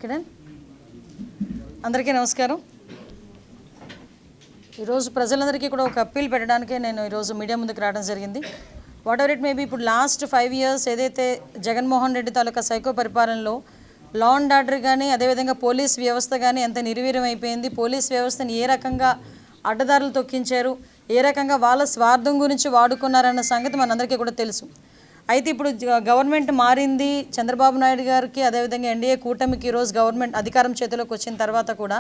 కిరణ్ అందరికీ నమస్కారం. ఈరోజు ప్రజలందరికీ కూడా ఒక అప్పీల్ పెట్టడానికే నేను ఈరోజు మీడియా ముందుకు రావడం జరిగింది. వాట్ ఎవర్ ఇట్ మేబీ, ఇప్పుడు లాస్ట్ 5 years ఏదైతే జగన్మోహన్ రెడ్డి తాలూకా సైకో పరిపాలనలో లా అండ్ ఆర్డర్ కానీ అదేవిధంగా పోలీస్ వ్యవస్థ కానీ ఎంత నిర్వీర్యం అయిపోయింది, పోలీస్ వ్యవస్థని ఏ రకంగా అడ్డదారులు తొక్కించారు, ఏ రకంగా వాళ్ళ స్వార్థం గురించి వాడుకున్నారన్న సంగతి మనందరికీ కూడా తెలుసు. అయితే ఇప్పుడు గవర్నమెంట్ మారింది, చంద్రబాబు నాయుడు గారికి అదేవిధంగా ఎన్డీఏ కూటమికి ఈరోజు గవర్నమెంట్ అధికారం చేతిలోకి వచ్చిన తర్వాత కూడా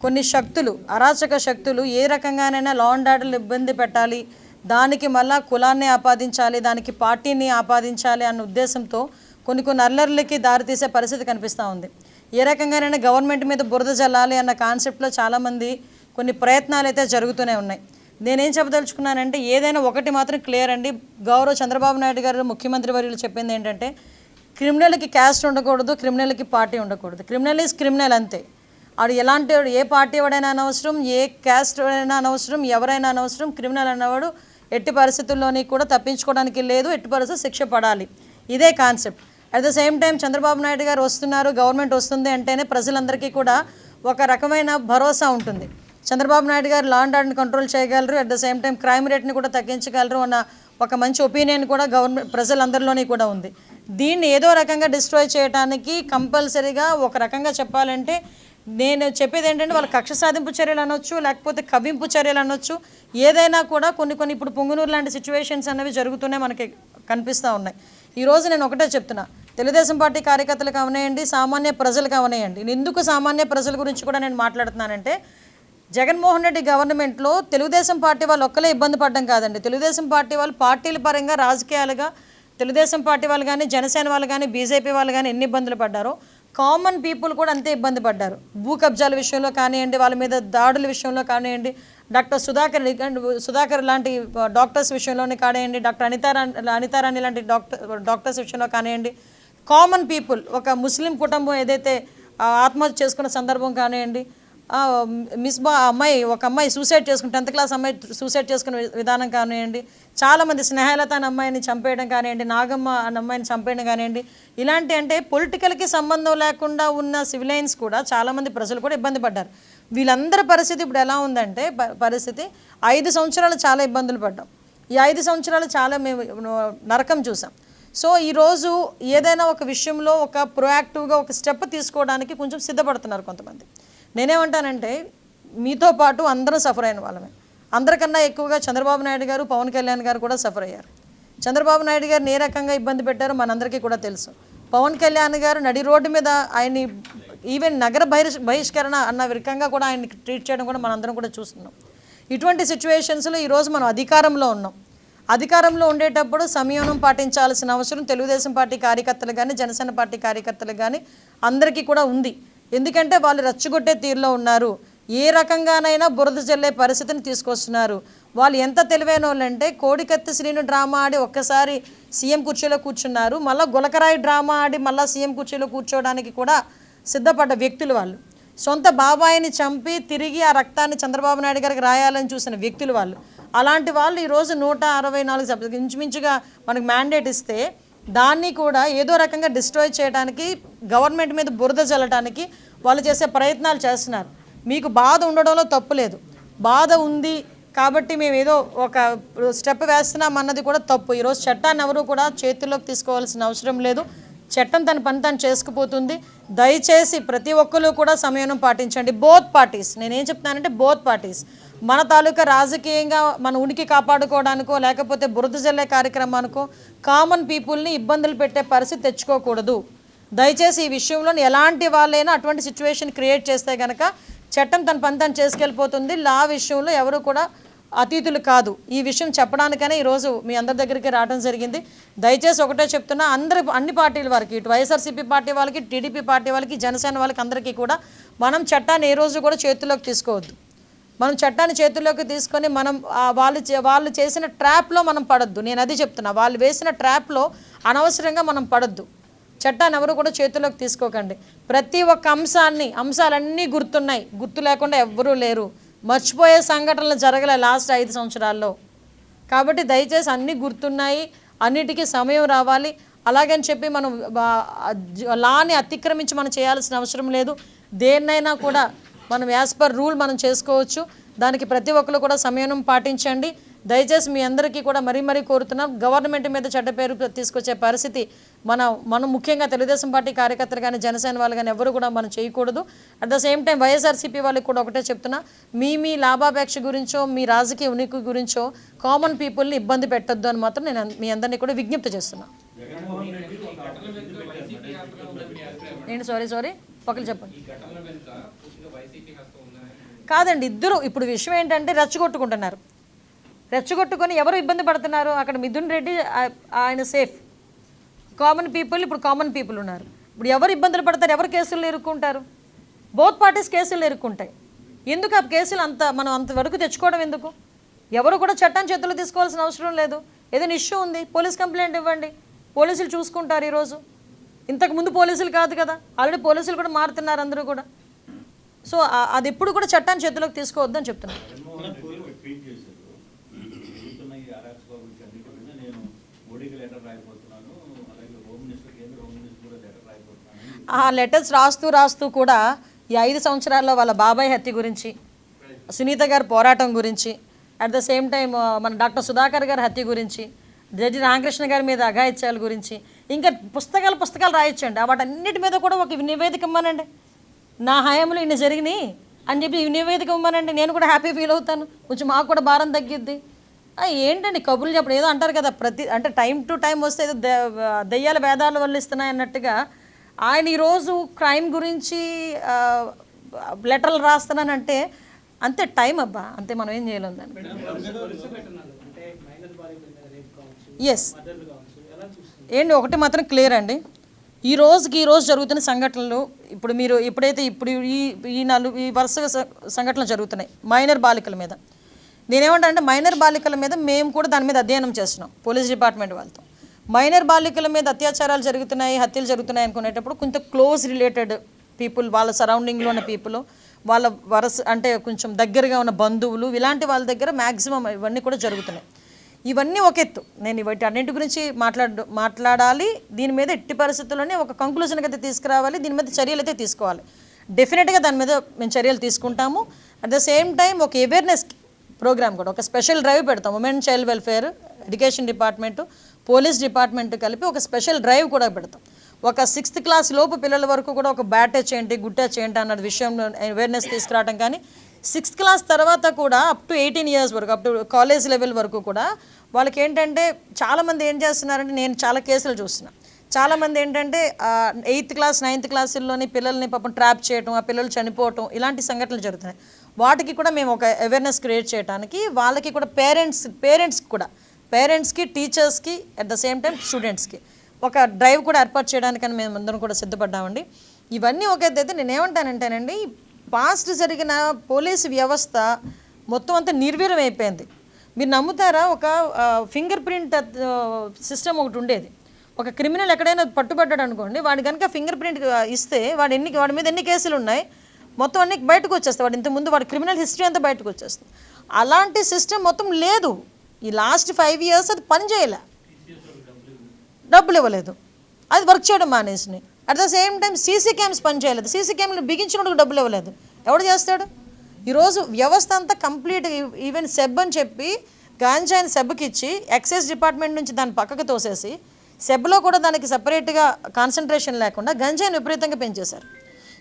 కొన్ని శక్తులు, అరాచక శక్తులు ఏ రకంగానైనా లా అండ్ ఆర్డర్లు ఇబ్బంది పెట్టాలి, దానికి మళ్ళా కులాన్ని ఆపాదించాలి, దానికి పార్టీని ఆపాదించాలి అన్న ఉద్దేశంతో కొన్ని అల్లర్లకి దారితీసే పరిస్థితి కనిపిస్తూ ఉంది. ఏ రకంగానైనా గవర్నమెంట్ మీద బురద జల్లాలి అన్న కాన్సెప్ట్లో చాలామంది కొన్ని ప్రయత్నాలు అయితే జరుగుతూనే ఉన్నాయి. నేనేం చెప్పదలుచుకున్నానంటే, ఏదైనా ఒకటి మాత్రం క్లియర్ అండి. గౌరవ చంద్రబాబు నాయుడు గారు ముఖ్యమంత్రి వర్యులు చెప్పింది ఏంటంటే, క్రిమినల్కి క్యాస్ట్ ఉండకూడదు, క్రిమినల్కి పార్టీ ఉండకూడదు. క్రిమినల్ ఈజ్ క్రిమినల్ అంతే. ఆడు ఎలాంటి వాడు, ఏ పార్టీ వాడైనా అనవసరం, ఏ క్యాస్ట్ వాడైనా అనవసరం, ఎవరైనా అనవసరం. క్రిమినల్ అన్నవాడు ఎట్టి పరిస్థితుల్లోని కూడా తప్పించుకోవడానికి లేదు, ఎట్టి పరిస్థితులు శిక్ష పడాలి. ఇదే concept. At the same time Chandrababu Naidu గారు వస్తున్నారు, గవర్నమెంట్ వస్తుంది అంటేనే ప్రజలందరికీ కూడా ఒక రకమైన భరోసా ఉంటుంది. చంద్రబాబు నాయుడు గారు లా అండ్ ఆర్డర్ని కంట్రోల్ చేయగలరు, at the same time crime రేట్ని కూడా తగ్గించగలరు అన్న ఒక మంచి ఒపీనియన్ కూడా ప్రజలందరిలోని కూడా ఉంది. దీన్ని ఏదో రకంగా డిస్ట్రాయ్ చేయడానికి కంపల్సరీగా ఒక రకంగా చెప్పాలంటే, నేను చెప్పేది ఏంటంటే, వాళ్ళ కక్ష సాధింపు చర్యలు అనొచ్చు, లేకపోతే కవ్వింపు చర్యలు అనొచ్చు, ఏదైనా కూడా కొన్ని ఇప్పుడు పొంగునూరు లాంటి సిచ్యువేషన్స్ అనేవి జరుగుతూనే మనకి కనిపిస్తూ ఉన్నాయి. ఈరోజు నేను ఒకటే చెప్తున్నా, తెలుగుదేశం పార్టీ కార్యకర్తలకు అవనేయండి, సామాన్య ప్రజలకు అవనేయండి. ఎందుకు సామాన్య ప్రజల గురించి కూడా నేను మాట్లాడుతున్నానంటే, జగన్మోహన్ రెడ్డి గవర్నమెంట్లో తెలుగుదేశం పార్టీ వాళ్ళు ఒక్కలే ఇబ్బంది పడడం కాదండి. తెలుగుదేశం పార్టీ వాళ్ళు పార్టీల పరంగా రాజకీయాలుగా తెలుగుదేశం పార్టీ వాళ్ళు కానీ, జనసేన వాళ్ళు కానీ, బీజేపీ వాళ్ళు కానీ ఎన్ని ఇబ్బందులు పడ్డారో, కామన్ పీపుల్ కూడా అంతే ఇబ్బంది పడ్డారు. భూ కబ్జాల విషయంలో కానివ్వండి, వాళ్ళ మీద దాడుల విషయంలో కానివ్వండి, డాక్టర్ సుధాకర్ లాంటి డాక్టర్స్ విషయంలోనే కానివ్వండి, డాక్టర్ అనితారాణి లాంటి డాక్టర్స్ విషయంలో కానివ్వండి, కామన్ పీపుల్, ఒక ముస్లిం కుటుంబం ఏదైతే ఆత్మహత్య చేసుకున్న సందర్భం కానివ్వండి, ఒక అమ్మాయి సూసైడ్ చేసుకుని 10th క్లాస్ అమ్మాయి సూసైడ్ చేసుకునే విధానం కానివ్వండి, చాలామంది స్నేహలత అనే అమ్మాయిని చంపేయడం కానివ్వండి, నాగమ్మ అనే అమ్మాయిని చంపేయడం కానివ్వండి, ఇలాంటి అంటే పొలిటికల్కి సంబంధం లేకుండా ఉన్న సివిలైన్స్ కూడా చాలామంది ప్రజలు కూడా ఇబ్బంది పడ్డారు. వీళ్ళందరి పరిస్థితి ఇప్పుడు ఎలా ఉందంటే, పరిస్థితి 5 సంవత్సరాలు చాలా ఇబ్బందులు పడ్డాం. ఈ 5 సంవత్సరాలు చాలా మేము నరకం చూసాం. సో ఈరోజు ఏదైనా ఒక విషయంలో ఒక ప్రొయాక్టివ్గా ఒక స్టెప్ తీసుకోవడానికి కొంచెం సిద్ధపడుతున్నారు కొంతమంది. నేనేమంటానంటే, మీతో పాటు అందరం సఫర్ అయిన వాళ్ళమే. అందరికన్నా ఎక్కువగా చంద్రబాబు నాయుడు గారు, పవన్ కళ్యాణ్ గారు కూడా సఫర్ అయ్యారు. చంద్రబాబు నాయుడు గారిని ఏ రకంగా ఇబ్బంది పెట్టారో మనందరికీ కూడా తెలుసు. పవన్ కళ్యాణ్ గారు నడి రోడ్డు మీద ఆయన్ని ఈవెన్ నగర బహిష్కరణ అన్న రకంగా కూడా ఆయన్ని ట్రీట్ చేయడం కూడా మనందరం కూడా చూస్తున్నాం. ఇటువంటి సిచ్యువేషన్స్లో ఈరోజు మనం అధికారంలో ఉన్నాం. అధికారంలో ఉండేటప్పుడు సంయమనం పాటించాల్సిన అవసరం తెలుగుదేశం పార్టీ కార్యకర్తలు కానీ, జనసేన పార్టీ కార్యకర్తలు కానీ అందరికీ కూడా ఉంది. ఎందుకంటే వాళ్ళు రెచ్చగొట్టే తీరులో ఉన్నారు. ఏ రకంగానైనా బురద జల్లే పరిస్థితిని తీసుకొస్తున్నారు. వాళ్ళు ఎంత తెలివైన వాళ్ళంటే, కోడికత్తి శ్రీను డ్రామా ఆడి ఒక్కసారి సీఎం కుర్చీలో కూర్చున్నారు, మళ్ళీ గులకరాయి డ్రామా ఆడి మళ్ళీ సీఎం కుర్చీలో కూర్చోవడానికి కూడా సిద్ధపడ్డ వ్యక్తులు వాళ్ళు. సొంత బాబాయిని చంపి తిరిగి ఆ రక్తాన్ని చంద్రబాబు నాయుడు గారికి రాయాలని చూసిన వ్యక్తులు వాళ్ళు. అలాంటి వాళ్ళు ఈరోజు 164 సభ్యులు ఇంచుమించుగా మనకు మ్యాండేట్ ఇస్తే, దాన్ని కూడా ఏదో రకంగా డిస్ట్రాయ్ చేయడానికి, గవర్నమెంట్ మీద బురద జల్లడానికి వాళ్ళు చేసే ప్రయత్నాలు చేస్తున్నారు. మీకు బాధ ఉండడంలో తప్పు లేదు, బాధ ఉంది కాబట్టి మేము ఏదో ఒక స్టెప్ వేస్తున్నాం అన్నది కూడా తప్పు. ఈరోజు చట్టాన్ని ఎవరు కూడా చేతుల్లోకి తీసుకోవాల్సిన అవసరం లేదు. చట్టం తన పని తను చేసుకుపోతుంది. దయచేసి ప్రతి ఒక్కరు కూడా సంయమనం పాటించండి. బోత్ పార్టీస్, నేనేం చెప్తున్నానంటే బోత్ పార్టీస్ మన తాలూకా రాజకీయంగా మన ఉనికి కాపాడుకోవడానికో, లేకపోతే బురద జల్లే కార్యక్రమానికో కామన్ పీపుల్ని ఇబ్బందులు పెట్టే పరిస్థితి తెచ్చుకోకూడదు. దయచేసి ఈ విషయంలో ఎలాంటి వాళ్ళైనా అటువంటి సిచ్యువేషన్ క్రియేట్ చేస్తే కనుక చట్టం తన పని తను చేసుకెళ్ళిపోతుంది. లా విషయంలో ఎవరు కూడా అతీతులు కాదు. ఈ విషయం చెప్పడానికనే ఈరోజు మీ అందరి దగ్గరికి రావడం జరిగింది. దయచేసి ఒకటే చెప్తున్నా, అన్ని పార్టీల వారికి, ఇటు వైఎస్ఆర్సీపీ పార్టీ వాళ్ళకి, టీడీపీ పార్టీ వాళ్ళకి, జనసేన వాళ్ళకి అందరికీ కూడా మనం చట్టాన్ని ఏ రోజు కూడా చేతుల్లోకి తీసుకోవద్దు. మనం చట్టాన్ని చేతుల్లోకి తీసుకొని మనం వాళ్ళు చేసిన ట్రాప్లో మనం పడొద్దు. నేను అది చెప్తున్నా, వాళ్ళు వేసిన ట్రాప్లో అనవసరంగా మనం పడొద్దు. చట్టాన్ని ఎవరు కూడా చేతుల్లోకి తీసుకోకండి. ప్రతి ఒక్క అంశాలన్నీ గుర్తున్నాయి, గుర్తు లేకుండా ఎవ్వరూ లేరు. మర్చిపోయే సంఘటనలు జరగలే లాస్ట్ 5 సంవత్సరాల్లో. కాబట్టి దయచేసి అన్నీ గుర్తున్నాయి, అన్నిటికీ సమయం రావాలి. అలాగని చెప్పి మనం లాని అతిక్రమించి మనం చేయాల్సిన అవసరం లేదు. దేన్నైనా కూడా మనం యాజ్ పర్ రూల్ మనం చేసుకోవచ్చు. దానికి ప్రతి ఒక్కరు కూడా సంయమనం పాటించండి. దయచేసి మీ అందరికీ కూడా మరీ కోరుతున్నాం, గవర్నమెంట్ మీద చెడ్డ పేరు తీసుకొచ్చే పరిస్థితి మనం ముఖ్యంగా తెలుగుదేశం పార్టీ కార్యకర్తలు కానీ జనసేన వాళ్ళు కానీ ఎవరు కూడా మనం చేయకూడదు. At the same time YSRCP వాళ్ళకి కూడా ఒకటే చెప్తున్నా, మీ లాభాపేక్ష గురించో మీ రాజకీయ ఉనికి గురించో కామన్ పీపుల్ని ఇబ్బంది పెట్టొద్దు అని మాత్రం నేను మీ అందరినీ కూడా విజ్ఞప్తి చేస్తున్నా. ఏంటి సారీ ఒకరు చెప్పండి. కాదండి, ఇద్దరు ఇప్పుడు విషయం ఏంటంటే రెచ్చగొట్టుకొని ఎవరు ఇబ్బంది పడుతున్నారు? అక్కడ మిథున్ రెడ్డి ఆయన సేఫ్, కామన్ పీపుల్ ఇప్పుడు కామన్ పీపుల్ ఉన్నారు. ఇప్పుడు ఎవరు ఇబ్బందులు పడతారు, ఎవరు కేసులు ఇరుక్కుంటారు? బోత్ పార్టీస్ కేసులు ఇరుక్కుంటాయి. ఎందుకు ఆ కేసులు మనం అంతవరకు తెచ్చుకోవడం ఎందుకు? ఎవరు కూడా చట్టాన్ని చేతుల్లో తీసుకోవాల్సిన అవసరం లేదు. ఏదైనా ఇష్యూ ఉంది, పోలీస్ కంప్లైంట్ ఇవ్వండి, పోలీసులు చూసుకుంటారు. ఈరోజు ఇంతకుముందు పోలీసులు కాదు కదా, ఆల్రెడీ పోలీసులు కూడా మారుతున్నారు అందరూ కూడా. సో అది ఎప్పుడు కూడా చట్టాన్ని చేతుల్లోకి తీసుకోవద్దని చెప్తున్నాను. ఆ లెటర్స్ రాస్తూ కూడా ఈ 5 సంవత్సరాల్లో వాళ్ళ బాబాయ్ హత్య గురించి, సునీత గారి పోరాటం గురించి, అట్ ద సేమ్ టైం మన డాక్టర్ సుధాకర్ గారి హత్య గురించి, జడ్జి రామకృష్ణ గారి మీద అఘాయిత్యాల గురించి, ఇంకా పుస్తకాలు రాయొచ్చండి. వాటన్నిటి మీద కూడా ఒక నివేదిక ఇవ్వమనండి. నా హయాంలో ఇన్ని జరిగినాయి అని చెప్పి ఈ నివేదిక ఇవ్వమనండి. నేను కూడా హ్యాపీ ఫీల్ అవుతాను, కొంచెం మాకు కూడా భారం తగ్గిద్ది. ఏంటండి కబుర్లు చెప్పడం? ఏదో అంటారు కదా, అంటే టైం టు టైం వస్తే ఏదో దెయ్యాల వేదాలు వల్లిస్తున్నాయి అన్నట్టుగా ఆయన ఈరోజు క్రైమ్ గురించి లెటర్లు రాస్తున్నానంటే అంతే టైం అబ్బా, అంతే, మనం ఏం చేయలేం దాన్ని. ఎస్ ఏంటి ఒకటి మాత్రం క్లియర్ అండి, ఈ రోజు జరుగుతున్న సంఘటనలు ఇప్పుడు ఈ వరుసగా సంఘటనలు జరుగుతున్నాయి మైనర్ బాలికల మీద. నేనేమంటా అంటే మైనర్ బాలికల మీద మేము కూడా దాని మీద అధ్యయనం చేస్తున్నాం పోలీస్ డిపార్ట్మెంట్ వాళ్ళతో. మైనర్ బాలికల మీద అత్యాచారాలు జరుగుతున్నాయి, హత్యలు జరుగుతున్నాయి అనుకునేటప్పుడు కొంత క్లోజ్ రిలేటెడ్ పీపుల్, వాళ్ళ సరౌండింగ్లో ఉన్న పీపుల్, వాళ్ళ అంటే కొంచెం దగ్గరగా ఉన్న బంధువులు, ఇలాంటి వాళ్ళ దగ్గర మ్యాక్సిమం ఇవన్నీ కూడా జరుగుతున్నాయి. ఇవన్నీ ఒక ఎత్తు, నేను వీటి అన్నింటి గురించి మాట్లాడాలి. దీని మీద ఎట్టి పరిస్థితుల్లోనే ఒక కంక్లూజన్కి అయితే తీసుకురావాలి, దీని మీద చర్యలు అయితే తీసుకోవాలి. డెఫినెట్గా దాని మీద మేము చర్యలు తీసుకుంటాము. అట్ ద సేమ్ టైం ఒక అవేర్నెస్ ప్రోగ్రామ్ కూడా, ఒక స్పెషల్ డ్రైవ్ పెడతాం. Women child welfare, education department, police department కలిపి ఒక స్పెషల్ డ్రైవ్ కూడా పెడతాం. ఒక 6th క్లాస్ లోపు పిల్లల వరకు కూడా ఒక బ్యాట్ టచ్ ఏంటి, గుడ్ టచ్ ఏంటి అన్న విషయంలో అవేర్నెస్ తీసుకురావడం. కానీ 6th క్లాస్ తర్వాత కూడా అప్ టు 18 years వరకు, అప్ టు కాలేజ్ లెవెల్ వరకు కూడా వాళ్ళకి ఏంటంటే చాలామంది ఏం చేస్తున్నారంటే, నేను చాలా కేసులు చూస్తున్నాను, చాలామంది ఏంటంటే 8th క్లాస్ 9th క్లాసుల్లోని పిల్లల్ని పాపం ట్రాప్ చేయటం, ఆ పిల్లలు చనిపోవటం, ఇలాంటి సంఘటనలు జరుగుతున్నాయి. వాటికి కూడా మేము ఒక అవేర్నెస్ క్రియేట్ చేయడానికి వాళ్ళకి కూడా పేరెంట్స్కి టీచర్స్కి అట్ ద సేమ్ టైం స్టూడెంట్స్కి ఒక డ్రైవ్ కూడా ఏర్పాటు చేయడానికని మేము అందరం కూడా సిద్ధపడ్డామండి. ఇవన్నీ ఒకేదైతే నేనేమంటానంటేనండి, పాస్ట్ జరిగిన పోలీసు వ్యవస్థ మొత్తం అంతా నిర్వీర్యం అయిపోయింది. మీరు నమ్ముతారా, ఒక ఫింగర్ ప్రింట్ సిస్టమ్ ఒకటి ఉండేది. ఒక క్రిమినల్ ఎక్కడైనా పట్టుబడ్డాడు అనుకోండి, వాడి కనుక ఫింగర్ ప్రింట్ ఇస్తే వాడి మీద ఎన్ని కేసులు ఉన్నాయి మొత్తం అన్ని బయటకు వచ్చేస్తాయి. వాడు ఇంతకుముందు వాడి క్రిమినల్ హిస్టరీ అంతా బయటకు వచ్చేస్తుంది. అలాంటి సిస్టమ్ మొత్తం లేదు. ఈ లాస్ట్ 5 years అది పని చేయలే, డబ్బులు ఇవ్వలేదు, అది వర్క్ చేయడం మానేసినాయి. At the same time CC cams పని చేయలేదు, సీసీ క్యామ్లు బిగించినప్పుడు డబ్బులు ఇవ్వలేదు. ఎవడు చేస్తాడు? ఈరోజు వ్యవస్థ అంతా కంప్లీట్. ఈవెన్ సెబ్ అని చెప్పి గాంజాయిని సెబ్కి ఇచ్చి ఎక్సైజ్ డిపార్ట్మెంట్ నుంచి దాన్ని పక్కకు తోసేసి, సెబ్లో కూడా దానికి సపరేట్గా కాన్సన్ట్రేషన్ లేకుండా గంజాయిని విపరీతంగా పెంచేశారు.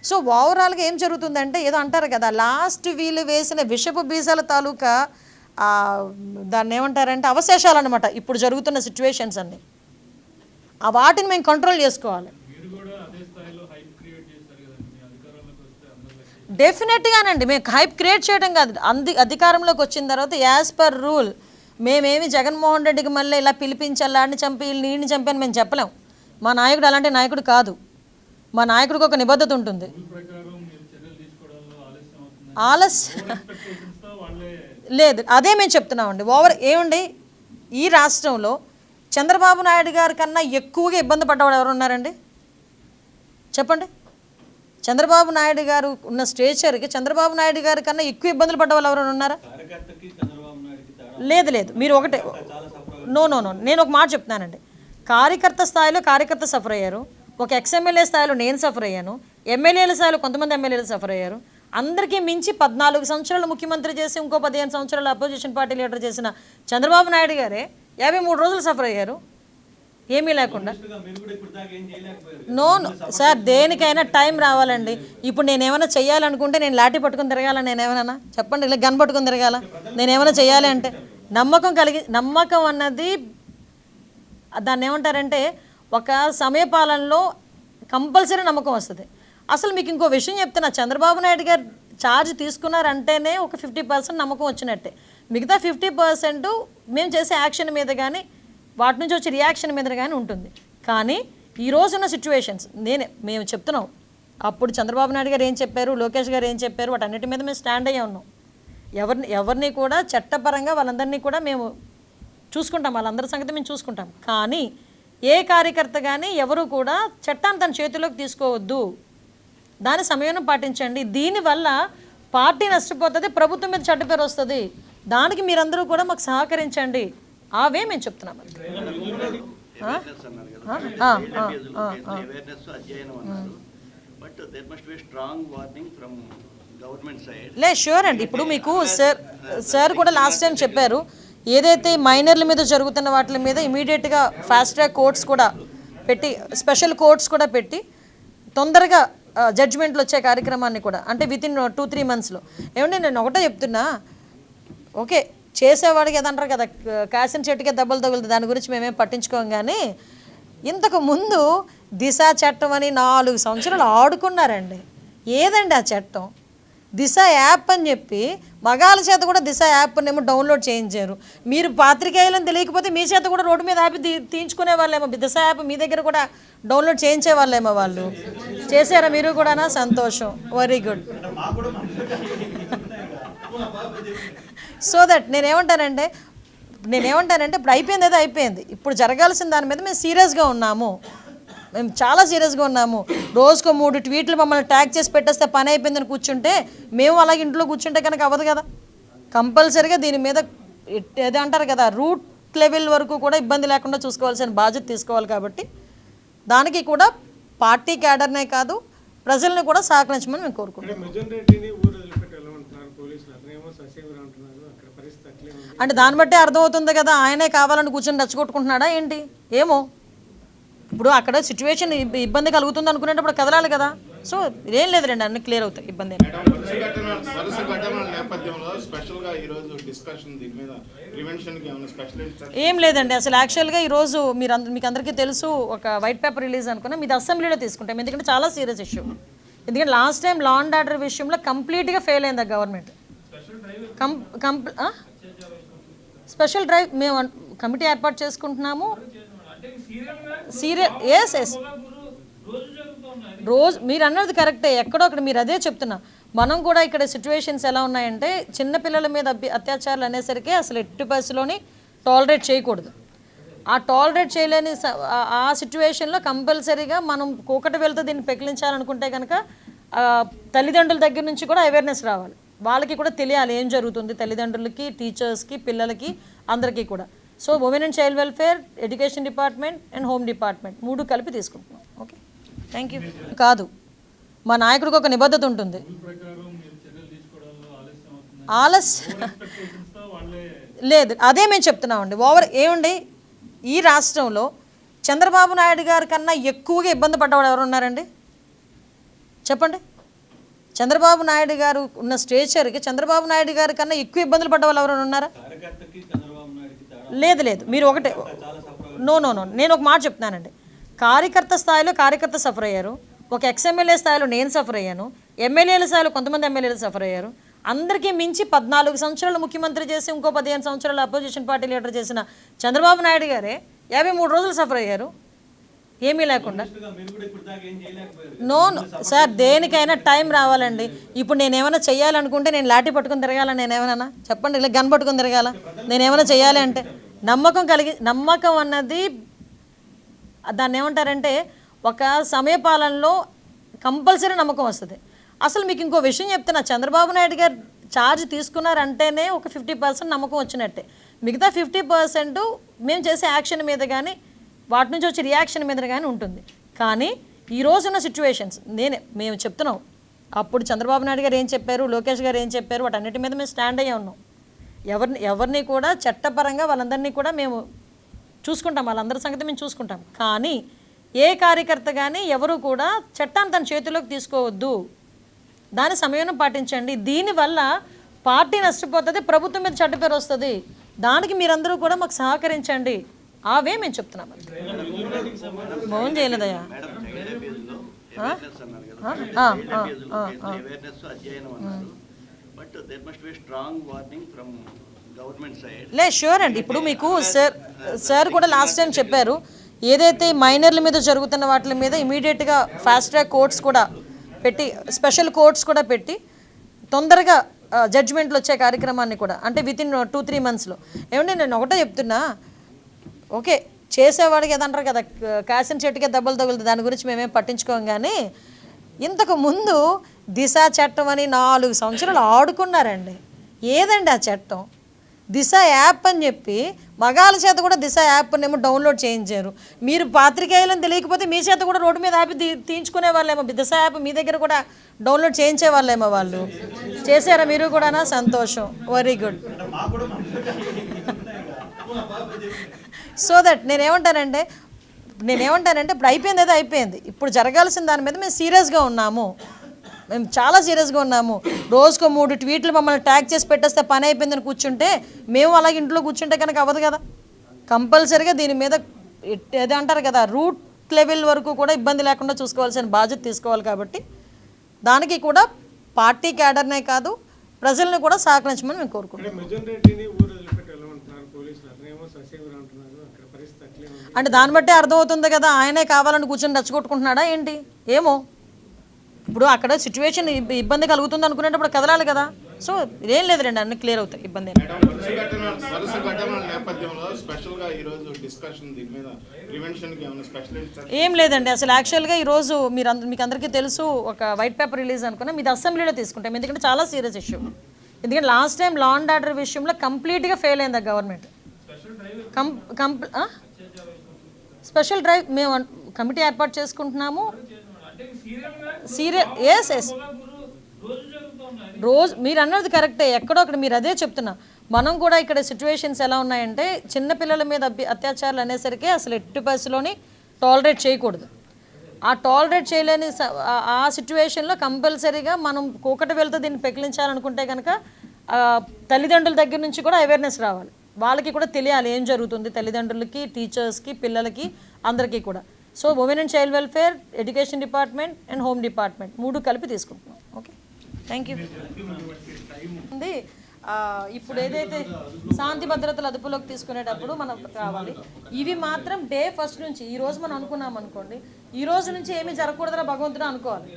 సో ఓవరాల్గా ఏం జరుగుతుందంటే, ఏదో అంటారు కదా, లాస్ట్ వీళ్ళు వేసిన విషపు బీజాల తాలూకా దాన్ని ఏమంటారంటే అవశేషాలు అనమాట ఇప్పుడు జరుగుతున్న సిచ్యువేషన్స్ అన్నీ. ఆ వాటిని మేము కంట్రోల్ చేసుకోవాలి. డెఫినెట్గానండి, మేము హైప్ క్రియేట్ చేయడం కాదు, అధికారంలోకి వచ్చిన తర్వాత యాజ్ పర్ రూల్ మేమేమి జగన్మోహన్ రెడ్డికి మళ్ళీ ఇలా పిలిపించాలి, ఆడిని చంపి నీడిని చంపి అని మేము చెప్పలేం. మా నాయకుడు అలాంటి నాయకుడు కాదు. మా నాయకుడికి ఒక నిబద్ధత ఉంటుంది. లేదు, అదే మేము చెప్తున్నామండి. ఏమండి, ఈ రాష్ట్రంలో చంద్రబాబు నాయుడు గారి కన్నా ఎక్కువగా ఇబ్బంది పడ్డవాడు ఎవరు ఉన్నారండి చెప్పండి? చంద్రబాబు నాయుడు గారు ఉన్న స్టేచర్కి చంద్రబాబు నాయుడు గారి కన్నా ఎక్కువ ఇబ్బందులు పడ్డ వాళ్ళు ఎవరైనా ఉన్నారా? లేదు, మీరు ఒకటే, నో, నేను ఒక మాట చెప్తున్నానండి. కార్యకర్త స్థాయిలో కార్యకర్త సఫర్ అయ్యారు, ఒక ఎక్స్ఎమ్మెల్యే స్థాయిలో నేను సఫర్ అయ్యాను, ఎమ్మెల్యేల స్థాయిలో కొంతమంది ఎమ్మెల్యేలు సఫర్ అయ్యారు. అందరికీ మించి 14 సంవత్సరాలు ముఖ్యమంత్రి చేసి ఇంకో 15 సంవత్సరాలు అపోజిషన్ పార్టీ లీడర్ చేసిన చంద్రబాబు నాయుడు గారే 53 రోజులు సఫర్ అయ్యారు ఏమీ లేకుండా. నో సార్, దేనికైనా టైం రావాలండి. ఇప్పుడు నేను ఏమైనా చేయాలనుకుంటే నేను లాఠీ పట్టుకుని తిరగాల, నేనేమైనా చెప్పండి, ఇలా గన్ పట్టుకుని తిరగాల? నేనేమైనా చేయాలి అంటే నమ్మకం అన్నది దాన్ని ఏమంటారంటే ఒక సమయపాలనలో కంపల్సరీ నమ్మకం వస్తుంది. అసలు మీకు ఇంకో విషయం చెప్తున్నా, చంద్రబాబు నాయుడు గారు ఛార్జ్ తీసుకున్నారంటేనే ఒక 50% నమ్మకం వచ్చినట్టే. మిగతా 50% మేము చేసే యాక్షన్ మీద కానీ వాటి నుంచి వచ్చే రియాక్షన్ మీద కానీ ఉంటుంది. కానీ ఈ రోజున్న సిచ్యువేషన్స్ మేము చెప్తున్నాం, అప్పుడు చంద్రబాబు నాయుడు గారు ఏం చెప్పారు, లోకేష్ గారు ఏం చెప్పారు, వాటన్నిటి మీద మేము స్టాండ్ అయ్యే ఉన్నాం. ఎవరిని కూడా చట్టపరంగా వాళ్ళందరినీ కూడా మేము చూసుకుంటాం, వాళ్ళందరి సంగతి మేము చూసుకుంటాం. కానీ ఏ కార్యకర్త కానీ ఎవరు కూడా చట్టాన్ని తన చేతిలోకి తీసుకోవద్దు, దాని సమయం పాటించండి. దీనివల్ల పార్టీ నష్టపోతుంది, ప్రభుత్వం మీద చెడ్డ పేరు వస్తుంది. దానికి మీరందరూ కూడా మాకు సహకరించండి, అవే మేము చెప్తున్నాం. లే ష్యూర్ అండి. ఇప్పుడు మీకు సార్ కూడా లాస్ట్ టైం చెప్పారు, ఏదైతే మైనర్ల మీద జరుగుతున్న వాటి మీద ఇమీడియట్గా ఫాస్ట్ ట్రాక్ కోర్ట్స్ కూడా పెట్టి, స్పెషల్ కోర్ట్స్ కూడా పెట్టి తొందరగా జడ్జిమెంట్లు వచ్చే కార్యక్రమాన్ని కూడా, అంటే వితిన్ 2-3 మంత్స్లో. ఏమంటే నేను ఒకటే చెప్తున్నా, ఓకే చేసేవాడికి ఏదంటారు కదా, కాసిన చెట్టుకే దెబ్బలు తగులుతుంది, దాని గురించి మేమేం పట్టించుకోం. కానీ ఇంతకు ముందు దిశ చట్టం అని 4 సంవత్సరాలు ఆడుకున్నారండి. ఏదండి ఆ చట్టం? దిశ యాప్ అని చెప్పి మగాళ్ళ చేత కూడా దిశ యాప్ని ఏమో డౌన్లోడ్ చేయించారు. మీరు పాత్రికేయులను తెలియకపోతే మీ చేత కూడా రోడ్డు మీద యాప్ తీయించుకునే వాళ్ళేమో, దిశ యాప్ మీ దగ్గర కూడా డౌన్లోడ్ చేయించే వాళ్ళేమో. వాళ్ళు చేశారా మీరు కూడానా? సంతోషం, వెరీ గుడ్. సో దట్ నేనేమంటానంటే ఇప్పుడు అయిపోయింది, ఏదో అయిపోయింది. ఇప్పుడు జరగాల్సిన దాని మీద మేము సీరియస్గా ఉన్నాము, మేము చాలా సీరియస్గా ఉన్నాము. రోజుకో 3 ట్వీట్లు మమ్మల్ని ట్యాగ్ చేసి పెట్టేస్తే పని అయిపోయిందని కూర్చుంటే, మేము అలాగే ఇంట్లో కూర్చుంటే కనుక అవ్వదు కదా. కంపల్సరీగా దీని మీద ఏదో అంటారు కదా, రూట్ లెవెల్ వరకు కూడా ఇబ్బంది లేకుండా చూసుకోవాల్సిన బాధ్యత తీసుకోవాలి. కాబట్టి దానికి కూడా పార్టీ క్యాడర్నే కాదు, ప్రజల్ని కూడా సహకరించమని మేము కోరుకుంటున్నాం. అంటే దాన్ని బట్టే అర్థమవుతుంది కదా, ఆయనే కావాలని కూర్చొని రెచ్చగొట్టుకుంటున్నాడా ఏంటి ఏమో. ఇప్పుడు అక్కడ సిచ్యువేషన్ ఇబ్బంది కలుగుతుంది అనుకునేటప్పుడు కదలాలి కదా. సో ఇదేం లేదు రండి, అన్ని క్లియర్ అవుతాయి, ఇబ్బంది ఏం లేదండి. అసలు యాక్చువల్గా ఈరోజు మీకు అందరికీ తెలుసు, ఒక వైట్ పేపర్ రిలీజ్ అనుకున్నా, మీది అసెంబ్లీలో తీసుకుంటాం. ఎందుకంటే చాలా సీరియస్ ఇష్యూ. ఎందుకంటే last time law and order విషయంలో కంప్లీట్గా ఫెయిల్ అయింది గవర్నమెంట్. స్పెషల్ డ్రైవ్ మేము కమిటీ ఏర్పాటు చేసుకుంటున్నాము. రోజు మీరు అన్నది కరెక్టే, ఎక్కడో అక్కడ మీరు అదే చెప్తున్నా. మనం కూడా ఇక్కడ సిచ్యువేషన్స్ ఎలా ఉన్నాయంటే, చిన్నపిల్లల మీద అత్యాచారాలు అనేసరికి అసలు ఎట్టి పరిస్థితిలోని టాలరేట్ చేయకూడదు. ఆ టాలరేట్ చేయలేని ఆ సిచ్యువేషన్లో కంపల్సరీగా మనం కూకటి వెళ్తూ దీన్ని పెకిలించాలనుకుంటే కనుక తల్లిదండ్రుల దగ్గర నుంచి కూడా అవేర్నెస్ రావాలి, వాళ్ళకి కూడా తెలియాలి ఏం జరుగుతుంది, తల్లిదండ్రులకి, టీచర్స్కి, పిల్లలకి, అందరికీ కూడా. So women and child welfare, education department and home department 3 కలిపి తీసుకుంటున్నాం. Okay, thank you. కాదు, మా నాయకుడికి ఒక నిబద్ధత ఉంటుంది. లేదు, అదే మేము చెప్తున్నామండి. ఏమండి, ఈ రాష్ట్రంలో చంద్రబాబు నాయుడు గారి కన్నా ఎక్కువగా ఇబ్బంది పడ్డవాడు ఎవరు ఉన్నారండి చెప్పండి? చంద్రబాబు నాయుడు గారు ఉన్న స్టేచర్కి చంద్రబాబు నాయుడు గారి కన్నా ఎక్కువ ఇబ్బందులు పడ్డ వాళ్ళు ఎవరైనా ఉన్నారా? లేదు, మీరు ఒకటే, నో, నేను ఒక మాట చెప్తున్నానండి. కార్యకర్త స్థాయిలో కార్యకర్త సఫర్ అయ్యారు, ఒక ఎక్స్ఎమ్మెల్యే స్థాయిలో నేను సఫర్ అయ్యాను, ఎమ్మెల్యేల స్థాయిలో కొంతమంది ఎమ్మెల్యేలు సఫర్ అయ్యారు. అందరికీ మించి 14 సంవత్సరాలు ముఖ్యమంత్రి చేసి ఇంకో 15 సంవత్సరాలు అపోజిషన్ పార్టీ లీడర్ చేసిన చంద్రబాబు నాయుడు గారే 53 రోజులు సఫర్ అయ్యారు ఏమీ లేకుండా. నో సార్, దేనికైనా టైం రావాలండి. ఇప్పుడు నేనేమైనా చేయాలనుకుంటే నేను లాఠీ పట్టుకుని తిరగాల, నేనేమైనా చెప్పండి, ఇలా గన్ పట్టుకుని తిరగాల? నేనేమైనా చేయాలి అంటే నమ్మకం అన్నది దాన్ని ఏమంటారంటే ఒక సమయపాలనలో కంపల్సరీ నమ్మకం వస్తుంది. అసలు మీకు ఇంకో విషయం చెప్తున్నా, చంద్రబాబు నాయుడు గారు ఛార్జ్ తీసుకున్నారంటేనే ఒక 50% నమ్మకం వచ్చినట్టే. మిగతా 50% మేము చేసే యాక్షన్ మీద కానీ వాటి నుంచి వచ్చే రియాక్షన్ మీద కానీ ఉంటుంది. కానీ ఈ రోజున్న సిచ్యువేషన్స్ మేము చెప్తున్నాం, అప్పుడు చంద్రబాబు నాయుడు గారు ఏం చెప్పారు, లోకేష్ గారు ఏం చెప్పారు, వాటన్నిటి మీద మేము స్టాండ్ అయ్యే ఉన్నాం. ఎవరిని కూడా చట్టపరంగా వాళ్ళందరినీ కూడా మేము చూసుకుంటాం, వాళ్ళందరి సంగతి మేము చూసుకుంటాం. కానీ ఏ కార్యకర్త కానీ ఎవరు కూడా చట్టాన్ని తన చేతిలోకి తీసుకోవద్దు, దాని సమయం పాటించండి. దీనివల్ల పార్టీ నష్టపోతుంది, ప్రభుత్వం మీద చెడ్డ పేరు వస్తుంది. దానికి మీరందరూ కూడా మాకు సహకరించండి, అవే మేము చెప్తున్నాం. ఫోన్ చేయలేదయ్యా. లే షూర్ అండి. ఇప్పుడు మీకు సార్ కూడా లాస్ట్ టైం చెప్పారు, ఏదైతే మైనర్ల మీద జరుగుతున్న వాటి మీద ఇమీడియట్గా ఫాస్ట్ ట్రాక్ కోర్ట్స్ కూడా పెట్టి, స్పెషల్ కోర్ట్స్ కూడా పెట్టి తొందరగా జడ్జిమెంట్లు వచ్చే కార్యక్రమాన్ని కూడా, అంటే వితిన్ 2-3 మంత్స్లో. ఏమంటే నేను ఒకటే చెప్తున్నా, ఓకే చేసేవాడికి ఏదంటారు కదా, కాసిన చెట్టుకే దెబ్బలు తగులుతుంది, దాని గురించి మేమేం పట్టించుకోం. కానీ ఇంతకు ముందు దిశ చట్టం అని 4 సంవత్సరాలు ఆడుకున్నారండి. ఏదండి ఆ చట్టం? దిశ యాప్ అని చెప్పి మగాళ్ళ చేత కూడా దిశ యాప్ని ఏమో డౌన్లోడ్ చేయించారు. మీరు పాత్రికేయులని తెలియకపోతే మీ చేత కూడా రోడ్డు మీద యాప్ తీయించుకునే వాళ్ళేమో, దిశ యాప్ మీ దగ్గర కూడా డౌన్లోడ్ చేయించే వాళ్ళేమో. వాళ్ళు చేశారా మీరు కూడానా? సంతోషం, వెరీ గుడ్. సో దట్ నేనేమంటానంటే ఇప్పుడు అయిపోయింది, ఏదో అయిపోయింది. ఇప్పుడు జరగాల్సిన దాని మీద మేము సీరియస్గా ఉన్నాము, మేము చాలా సీరియస్గా ఉన్నాము. రోజుకో 3 ట్వీట్లు మమ్మల్ని ట్యాగ్ చేసి పెట్టేస్తే పని అయిపోయిందని కూర్చుంటే, మేము అలాగే ఇంట్లో కూర్చుంటే కనుక అవ్వదు కదా. కంపల్సరీగా దీని మీద ఏదో అంటారు కదా, రూట్ లెవెల్ వరకు కూడా ఇబ్బంది లేకుండా చూసుకోవాల్సిన బాధ్యత తీసుకోవాలి. కాబట్టి దానికి కూడా పార్టీ క్యాడర్నే కాదు, ప్రజల్ని కూడా సహకరించమని మేము కోరుకుంటున్నాం. అంటే దాన్ని బట్టి అర్థమవుతుంది కదా, ఆయనే కావాలని కూర్చొని రెచ్చగొట్టుకుంటున్నాడా ఏంటి ఏమో. ఇప్పుడు అక్కడ సిచ్యువేషన్ ఇబ్బంది కలుగుతుంది అనుకునేటప్పుడు కదలాలి కదా. సో ఏం లేదు రండి, అన్ని క్లియర్ అవుతాయి, ఇబ్బంది ఏం లేదండి. అసలు యాక్చువల్గా ఈరోజు మీకు అందరికీ తెలుసు, ఒక వైట్ పేపర్ రిలీజ్ అనుకున్నా, మీది అసెంబ్లీలో తీసుకుంటాం. ఎందుకంటే చాలా సీరియస్ ఇష్యూ. ఎందుకంటే last time law and order విషయంలో కంప్లీట్గా ఫెయిల్ అయింది ఆ గవర్నమెంట్. స్పెషల్ డ్రైవ్ మేము కమిటీ ఏర్పాటు చేసుకుంటున్నాము. ఎస్ రోజు మీరు అన్నది కరెక్టే, ఎక్కడో అక్కడ మీరు అదే చెప్తున్నా. మనం కూడా ఇక్కడ సిచ్యువేషన్స్ ఎలా ఉన్నాయంటే, చిన్నపిల్లల మీద అత్యాచారాలు అనేసరికి అసలు ఎట్టి పరిస్థితిలోని టాలరేట్ చేయకూడదు. ఆ టాలరేట్ చేయలేని ఆ సిచ్యువేషన్లో కంపల్సరీగా మనం కూకటి వెళ్తే దీన్ని పెకిలించాలనుకుంటే కనుక తల్లిదండ్రుల దగ్గర నుంచి కూడా అవేర్నెస్ రావాలి. వాళ్ళకి కూడా తెలియాలి ఏం జరుగుతుంది, తల్లిదండ్రులకి, టీచర్స్కి, పిల్లలకి, అందరికీ కూడా. So women and child welfare, education department and home department 3 కలిపి తీసుకుంటున్నాం. Okay, thank you. ఇప్పుడు ఏదైతే శాంతి భద్రతలు అదుపులోకి తీసుకునేటప్పుడు మనం కావాలి, ఇవి మాత్రం డే ఫస్ట్ నుంచి, ఈరోజు మనం అనుకున్నాం అనుకోండి, ఈ రోజు నుంచి ఏమీ జరగకూడదురా భగవంతుడా అనుకోవాలి.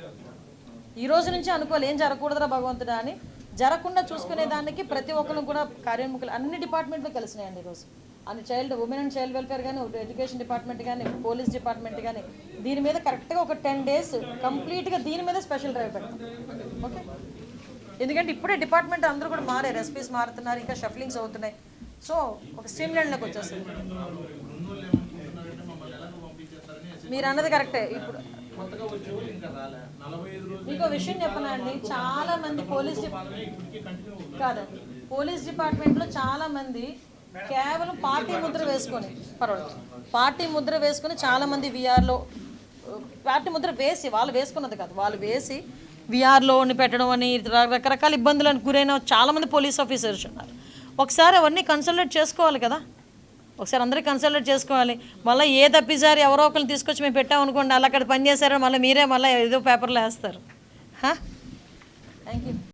ఈ రోజు నుంచి అనుకోవాలి ఏం జరగకూడదురా భగవంతుడా అని. జరగకుండా చూసుకునే దానికి ప్రతి ఒక్కరు కూడా కార్యముఖులు అన్ని డిపార్ట్మెంట్లు కలిసినాయండి ఈరోజు. అన్ని ఉమెన్ అండ్ చైల్డ్ వెల్ఫేర్ కానీ, ఎడ్యుకేషన్ డిపార్ట్మెంట్ కానీ, పోలీస్ డిపార్ట్మెంట్ కానీ, దీని మీద కరెక్ట్గా ఒక 10 days కంప్లీట్గా దీని మీద స్పెషల్ డ్రైవ్ పెడతాం. ఓకే, ఎందుకంటే ఇప్పుడే డిపార్ట్మెంట్ అందరూ కూడా మారారు, ఎస్పీస్ మారుతున్నారు, ఇంకా షఫ్లింగ్స్ అవుతున్నాయి. సో ఒక స్ట్రీమ్ లైన్లోకి వచ్చేస్తుంది. మీరు అన్నది కరెక్టే. ఇప్పుడు మీకు విషయం చెప్పనా అండి, చాలా మంది పోలీస్ డిపార్ట్మెంట్లో చాలా మంది కేవలం పార్టీ ముద్ర వేసుకొని, పార్టీ ముద్ర వేసుకొని చాలామంది విఆర్లో పార్టీ ముద్ర వేసి, వాళ్ళు వేసుకున్నది కాదు, వాళ్ళు వేసి విఆర్లోని పెట్టడం అని రకరకాల ఇబ్బందులను గురైన చాలామంది పోలీస్ ఆఫీసర్స్ ఉన్నారు. ఒకసారి అవన్నీ కన్సల్టేట్ చేసుకోవాలి కదా, ఒకసారి అందరికీ కన్సల్టేట్ చేసుకోవాలి. మళ్ళీ ఏ తప్పిసారి ఎవరో ఒకరిని తీసుకొచ్చి మేము పెట్టామనుకోండి, అలా అక్కడ పని చేశారో మళ్ళీ మీరే మళ్ళీ ఏదో పేపర్లో వేస్తారు.